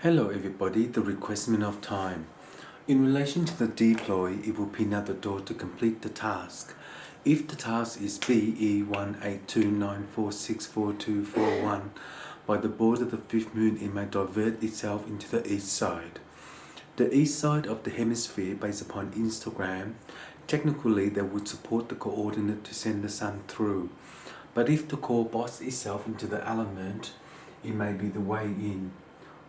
Hello everybody, the requestment of time. In relation to the deploy, it will pin at the door to complete the task. If the task is BE18294644241 by the board of the fifth moon, it may divert itself into the east side. The east side of the hemisphere based upon Instagram, technically they would support the coordinate to send the sun through. But if the core bots itself into the element, it may be the way in.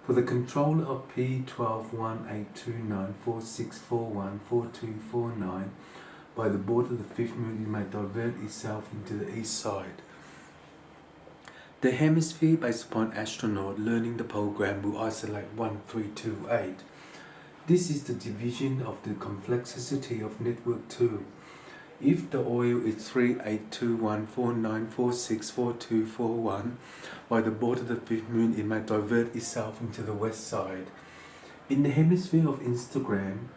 For the controller of P12182946414249 by the board of the fifth moon, it may divert itself into the east side. The hemisphere based upon astronaut learning the program will isolate 1328. This is the division of the complexity of network 2. If the oil is 382149464241 by the board of the fifth moon, it may divert itself into the west side. In the hemisphere of Instagram,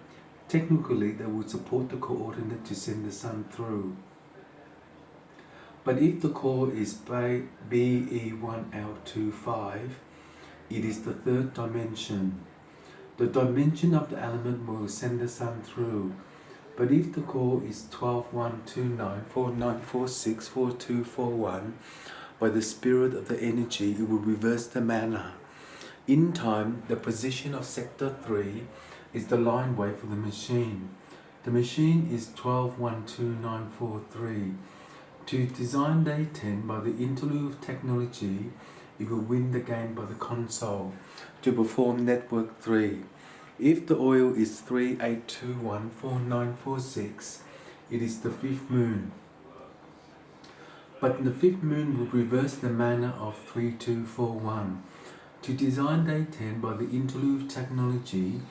technically they would support the coordinate to send the sun through. But if the core is BE1L25, it is the third dimension. The dimension of the element will send the sun through. But if the core is 12129494644241 by the spirit of the energy, it will reverse the manner. In time, the position of sector 3 is the line wave for the machine. The machine is 12129443. To design day 10 by the interlude of technology, it will win the game by the console to perform network 3. If the oil is 38214946, it is the fifth moon. But the fifth moon will reverse the manner of 3241. To design day 10 by the interlude technology,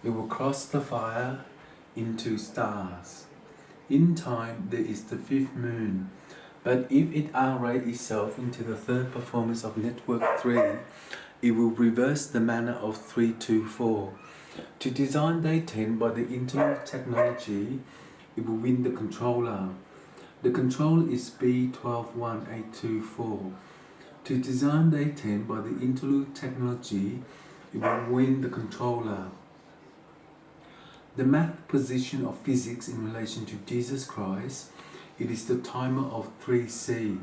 it will cross the fire into stars. In time, there is the fifth moon. But if it arrays itself into the third performance of network 3, it will reverse the manner of 324. To design day 10 by the interlude technology, it will win the controller. The controller is B121824. To design day 10 by the interlude technology, it will win the controller. The math position of physics in relation to Jesus Christ, it is the timer of 3C.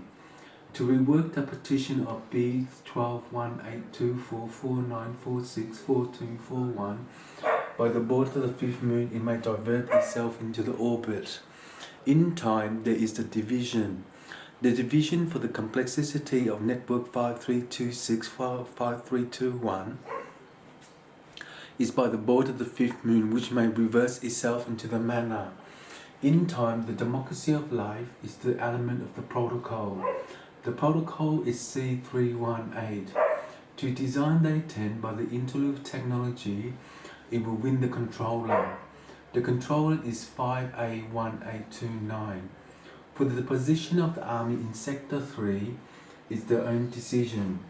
To rework the partition of B12182449464241 by the board of the fifth moon, it may divert itself into the orbit. In time, there is the division. The division for the complexity of network 53265321 is by the board of the fifth moon, which may reverse itself into the manner. In time, the democracy of life is the element of the protocol. The protocol is C318. To design day 10 by the interlude technology, it will win the controller. The controller is 5A1829. For the position of the army in sector 3 is their own decision.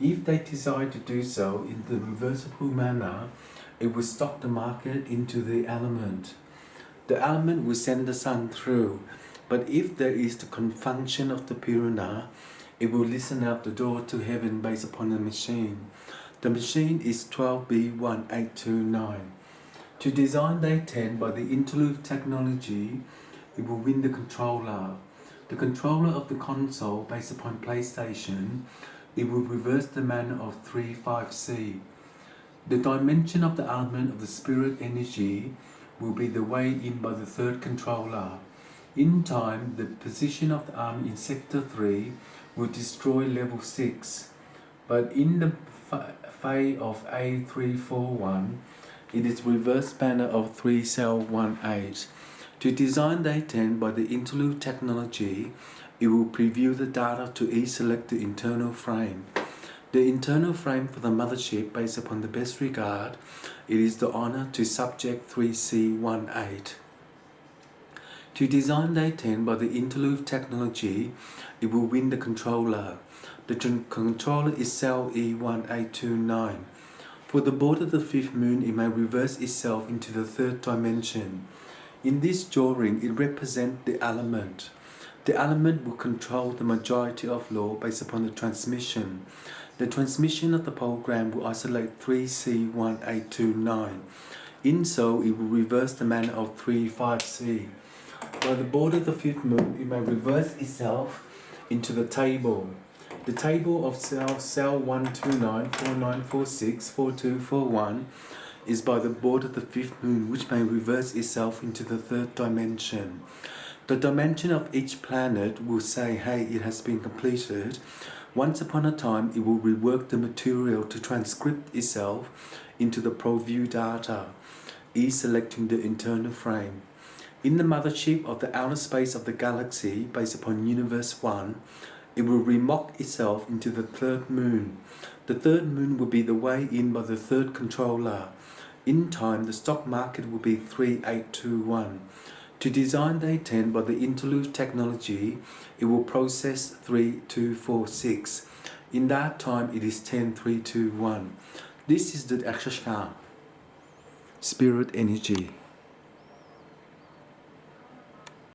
If they decide to do so in the reversible manner, it will stop the market into the element. The element will send the sun through, but if there is the confunction of the Purana, it will listen out the door to heaven based upon the machine. The machine is 12B1829. To design day 10 by the interlude technology, it will win the controller. The controller of the console based upon PlayStation, it will reverse the manner of 35C. The dimension of the element of the spirit energy will be the way in by the third controller. In time, the position of the army in sector 3 will destroy level 6. But in the phase of A341, it is reverse banner of 3 cell 18. To design day 10 by the interlude technology, it will preview the data to select the internal frame. The internal frame for the mothership based upon the best regard, it is the honor to subject 3C18. To design day 10 by the interlude technology, it will win the controller. The controller is cell E1829. For the board of the fifth moon, it may reverse itself into the third dimension. In this drawing, it represents the element. The element will control the majority of law based upon the transmission. The transmission of the program will isolate 3C1829. In so, it will reverse the manner of 35C. By the border of the fifth moon, it may reverse itself into the table. The table of cell 12949464241 is by the border of the fifth moon, which may reverse itself into the third dimension. The dimension of each planet will say, hey, it has been completed. Once upon a time, it will rework the material to transcript itself into the ProView data, selecting the internal frame. In the mothership of the outer space of the galaxy, based upon Universe 1, it will remock itself into the third moon. The third moon will be the way in by the third controller. In time, the stock market will be 3821. To design day 10 by the interlude technology, it will process 3246. In that time, it is 10321. This is the Akshashka, spirit energy.